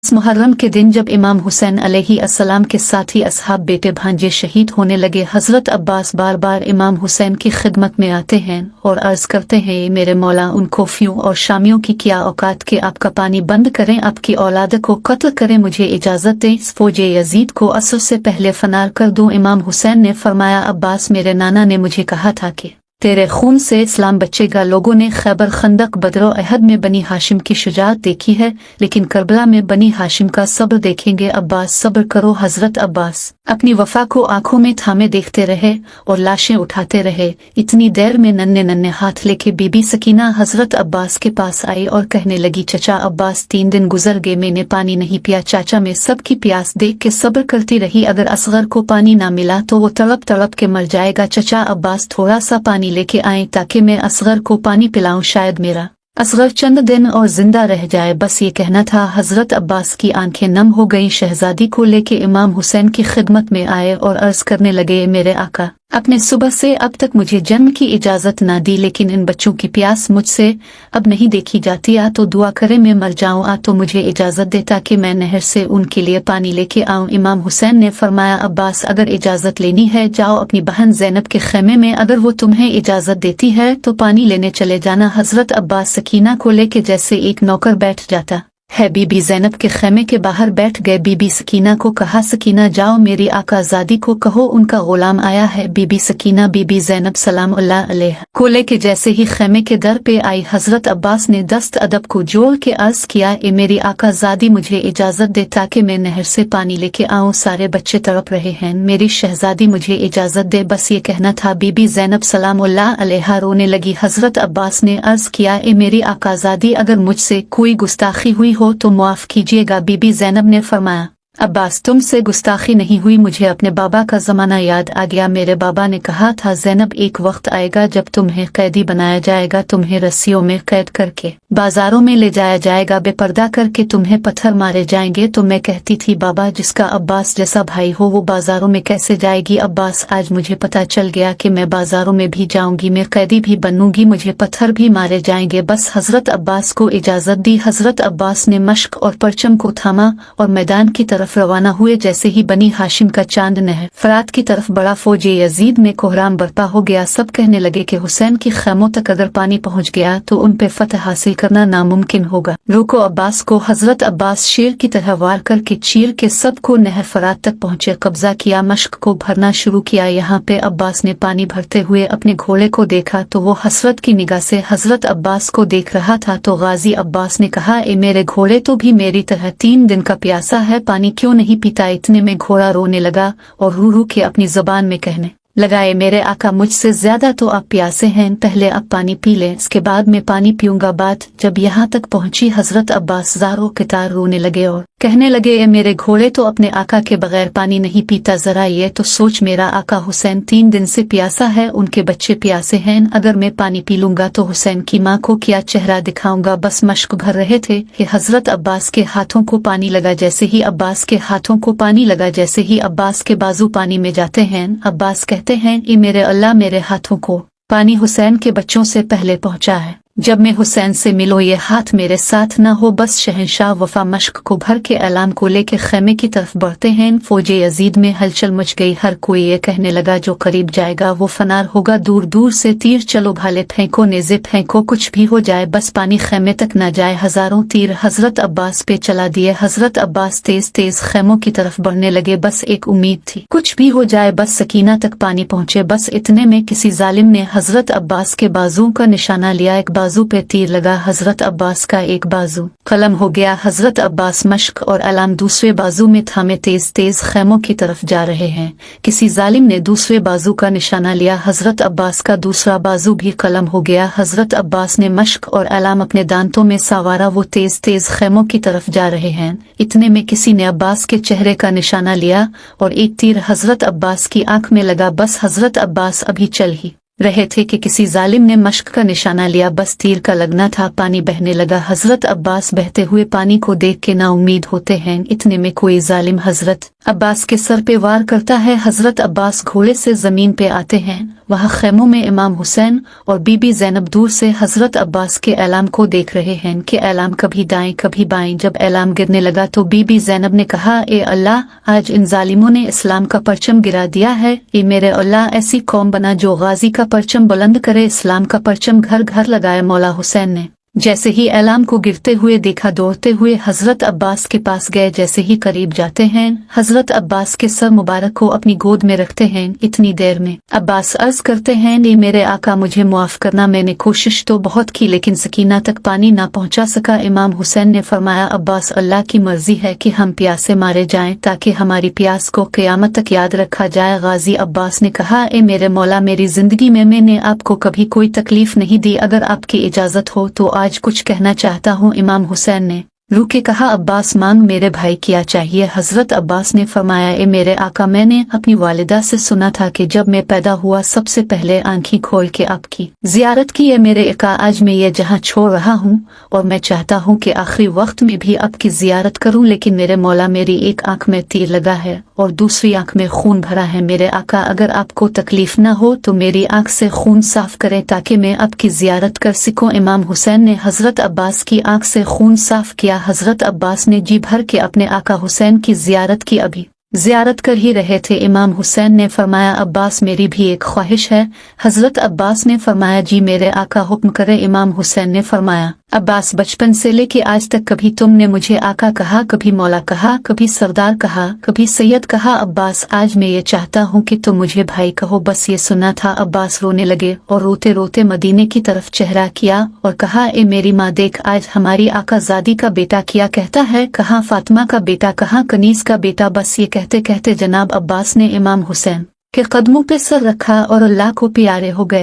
इस मुहर्रम के दिन जब इमाम हुसैन अलैहिस्सलाम के साथी असहाब बेटे भांजे शहीद होने लगे, हजरत अब्बास बार बार इमाम हुसैन की खिदमत में आते हैं और अर्ज करते हैं, मेरे मौला, उन कोफियों और शामियों की क्या औकात के आपका पानी बंद करें, आपकी औलाद को कत्ल करें, मुझे इजाजत दें, इस फौजे यजीद को असर से पहले फनार कर दूं। इमाम हुसैन ने फरमाया, अब्बास, मेरे नाना ने मुझे कहा था कि तेरे खून से इस्लाम बचेगा। लोगों ने खैबर, खंदक, बदर और अहद में बनी हाशिम की शुजाअत देखी है, लेकिन करबला में बनी हाशिम का सब्र देखेंगे। अब्बास, सब्र करो। हजरत अब्बास अपनी वफा को आंखों में थामे देखते रहे और लाशें उठाते रहे। इतनी देर में नन्हे नन्हे हाथ लेके बीबी सकीना हजरत अब्बास के पास आई और कहने लगी, चचा अब्बास, 3 दिन गुजर गए, मैंने पानी नहीं पिया। चाचा में सबकी प्यास देख के सब्र करती रही, अगर असगर को पानी ना मिला तो वो तड़प तड़प के मर जाएगा। चचा अब्बास, थोड़ा सा पानी लेके आए ताकि मैं असगर को पानी पिलाऊं, शायद मेरा असगर चंद दिन और जिंदा रह जाए। बस ये कहना था। हजरत अब्बास की आंखें नम हो गईं। शहजादी को लेके इमाम हुसैन की खिदमत में आए और अर्ज करने लगे, मेरे आका, आपने सुबह से अब तक मुझे जन्म की इजाजत ना दी, लेकिन इन बच्चों की प्यास मुझसे अब नहीं देखी जाती। आ तो दुआ करे मैं मर जाऊं, आ तो मुझे इजाजत दे ताकि मैं नहर से उनके लिए पानी लेके आऊं। इमाम हुसैन ने फरमाया, अब्बास, अगर इजाजत लेनी है जाओ अपनी बहन ज़ैनब के खेमे में, अगर वो तुम्हें इजाजत देती है तो पानी लेने चले जाना। हजरत अब्बास सकीना को लेके जैसे एक नौकर बैठ जाता है, बीबी ज़ैनब के खेमे के बाहर बैठ गए। बीबी सकीना को कहा, सकीना जाओ मेरी आकाज़ादी को कहो उनका गुलाम आया है। बीबी सकीना बीबी ज़ैनब सलामुल्लाह अलैहा को लेके जैसे ही खेमे के दर पे आई, हजरत अब्बास ने दस्त अदब को जोड़ के अर्ज किया, ए मेरी आकाज़ादी, मुझे इजाजत दे ताकि मैं नहर से पानी लेके आऊं। सारे बच्चे तड़प रहे हैं, मेरी शहजादी मुझे इजाजत दे। बस ये कहना था। बीबी ज़ैनब सलामुल्लाह अलैहा रोने लगी। हजरत अब्बास ने अर्ज किया, ए मेरी आकाज़ादी, अगर मुझसे कोई गुस्ताखी हुई हो तो माफ कीजिएगा। बीबी ज़ैनब ने फरमाया, अब्बास, तुमसे गुस्ताखी नहीं हुई, मुझे अपने बाबा का जमाना याद आ गया। मेरे बाबा ने कहा था, ज़ैनब, एक वक्त आएगा जब तुम्हें कैदी बनाया जाएगा, तुम्हें रस्सियों में कैद करके बाजारों में ले जाया जाएगा, बेपर्दा करके तुम्हें पत्थर मारे जाएंगे। तो मैं कहती थी, बाबा, जिसका अब्बास जैसा भाई हो वो बाजारों में कैसे जाएगी। अब्बास, आज मुझे पता चल गया कि मैं बाजारों में भी जाऊंगी, मैं कैदी भी बनूंगी, मुझे पत्थर भी मारे जाएंगे। बस हजरत अब्बास को इजाजत दी। हजरत अब्बास ने मश्क और परचम को थामा और मैदान की तरफ रवाना हुए। जैसे ही बनी हाशिम का चांद नहर फरात की तरफ बड़ा, फौजे यजीद में कोहराम बरपा हो गया। सब कहने लगे कि हुसैन की खैमों तक अगर पानी पहुंच गया तो उन पे फतह हासिल करना नामुमकिन होगा। रोको अब्बास को। हजरत अब्बास शेर की तरह वार करके चीर के सबको नहर फरात तक पहुंचे, कब्जा किया, मश्क को भरना शुरू किया। यहाँ पे अब्बास ने पानी भरते हुए अपने घोड़े को देखा तो वो हसरत की निगाह से हजरत अब्बास को देख रहा था। तो गाजी अब्बास ने कहा, ए मेरे घोड़े तो भी मेरी तरह 3 दिन का प्यासा है, पानी क्यों नहीं पीता। इतने में घोड़ा रोने लगा और रू रू के अपनी जुबान में कहने लगा, ए मेरे आका, मुझसे ज्यादा तो आप प्यासे हैं, पहले आप पानी पी लें, इसके बाद मैं पानी पीऊंगा। बात जब यहाँ तक पहुंची, हजरत अब्बास ज़ारो कितार रोने लगे और कहने लगे, ए मेरे घोड़े तो अपने आका के बगैर पानी नहीं पीता, जरा ये तो सोच, मेरा आका हुसैन 3 दिन से प्यासा है, उनके बच्चे प्यासे हैं, अगर मैं पानी पी लूंगा तो हुसैन की माँ को क्या चेहरा दिखाऊंगा। बस मश्क भर रहे थे कि हजरत अब्बास के हाथों को पानी लगा। जैसे ही अब्बास के हाथों को पानी लगा, जैसे ही अब्बास के बाजू पानी में जाते हैं, अब्बास कहते हैं, ए मेरे अल्लाह, मेरे हाथों को पानी हुसैन के बच्चों से पहले पहुंचा है, जब मैं हुसैन से मिलो ये हाथ मेरे साथ न हो। बस शहंशाह वफा मश्क को भर के ऐलान को लेके खेमे की तरफ बढ़ते हैं। फौजे यजीद में हलचल मच गई, हर कोई ये कहने लगा, जो करीब जाएगा वो फनार होगा। दूर दूर से तीर चलो, भाले फेंको, नेज़े फेंको, कुछ भी हो जाए, बस पानी खेमे तक न जाए। हजारों तीर हजरत अब्बास पे चला दिए। हजरत अब्बास तेज तेज खेमों की तरफ बढ़ने लगे। बस एक उम्मीद थी, कुछ भी हो जाए, बस सकीना तक पानी पहुंचे। बस इतने में किसी जालिम ने हजरत अब्बास के बाजुओं का निशाना लिया। एक बाजू पे तीर लगा, हजरत अब्बास का एक बाजू कलम हो गया। हजरत अब्बास मश्क और अलाम दूसरे बाजू में थामे तेज तेज खेमों की तरफ जा रहे हैं। किसी जालिम ने दूसरे बाजू का निशाना लिया, हजरत अब्बास का दूसरा बाजू भी कलम हो गया। हजरत अब्बास ने मश्क और अलाम अपने दांतों में सवारा, वो तेज तेज खेमों की तरफ जा रहे हैं। इतने में किसी ने अब्बास के चेहरे का निशाना लिया और एक तीर हजरत अब्बास की आंख में लगा। बस हजरत अब्बास अभी चल ही रहे थे कि किसी जालिम ने मश्क का निशाना लिया। बस तीर का लगना था, पानी बहने लगा। हजरत अब्बास बहते हुए पानी को देख के ना उम्मीद होते हैं। इतने में कोई जालिम हजरत अब्बास के सर पे वार करता है। हजरत अब्बास घोड़े से जमीन पे आते हैं। वह खैमों में इमाम हुसैन और बीबी ज़ैनब दूर से हजरत अब्बास के ऐलाम को देख रहे हैं कि ऐलाम कभी दाएं कभी बाएं। जब ऐलाम गिरने लगा तो बीबी ज़ैनब ने कहा, ए अल्लाह, आज इन जालिमों ने इस्लाम का परचम गिरा दिया है। ए मेरे अल्लाह, ऐसी कौम बना जो गाजी का परचम बुलंद करे। इस्लाम का परचम घर घर लगाया। मौला हुसैन ने जैसे ही ऐलाम को गिरते हुए देखा, दौड़ते हुए हजरत अब्बास के पास गए। जैसे ही करीब जाते हैं, हजरत अब्बास के सर मुबारक को अपनी गोद में रखते हैं। इतनी देर में अब्बास अर्ज करते हैं, नहीं मेरे आका, मुझे मुआफ करना, मैंने कोशिश तो बहुत की लेकिन सकीना तक पानी ना पहुंचा सका। इमाम हुसैन ने फरमाया, अब्बास, अल्लाह की मर्जी है कि हम प्यासे मारे जाएं ताकि हमारी प्यास को क़यामत तक याद रखा जाए। गाजी अब्बास ने कहा, ए मेरे मौला, मेरी जिंदगी में मैंने आपको कभी कोई तकलीफ नहीं दी। अगर आपकी इजाजत हो तो आज कुछ कहना चाहता हूँ। इमाम हुसैन ने रू के कहा, अब्बास मांग मेरे भाई, क्या चाहिए? हजरत अब्बास ने फरमाया, ए मेरे आका, मैंने अपनी वालिदा से सुना था कि जब मैं पैदा हुआ सबसे पहले आंखें खोल के आपकी जियारत की। है मेरे आका, आज मैं ये जहां छोड़ रहा हूँ और मैं चाहता हूँ कि आखिरी वक्त में भी आपकी जियारत करूँ, लेकिन मेरे मौला, मेरी एक आंख में तीर लगा है और दूसरी आंख में खून भरा है। मेरे आका, अगर आपको तकलीफ न हो तो मेरी आंख से खून साफ करें ताकि मैं आपकी जियारत कर सकूं। इमाम हुसैन ने हजरत अब्बास की आंख से खून साफ किया। हजरत अब्बास ने जी भर के अपने आका हुसैन की जियारत की। अभी जियारत कर ही रहे थे, इमाम हुसैन ने फरमाया, अब्बास, मेरी भी एक ख्वाहिश है। हजरत अब्बास ने फरमाया, जी मेरे आका, हुक्म करें। इमाम हुसैन ने फरमाया, अब्बास, बचपन से लेके आज तक कभी तुमने मुझे आका कहा, कभी मौला कहा, कभी सरदार कहा, कभी सैयद कहा। अब्बास, आज मैं ये चाहता हूँ कि तुम मुझे भाई कहो, बस ये सुना था। अब्बास रोने लगे और रोते रोते मदीने की तरफ चेहरा किया और कहा, ए मेरी माँ, देख, आज हमारी आका ज़ादी का बेटा क्या कहता है। कहाँ फातिमा का बेटा, कहाँ कनीज का बेटा। बस ये कहते कहते जनाब अब्बास ने इमाम हुसैन के कदमों पे सर रखा और अल्लाह को प्यारे हो गए।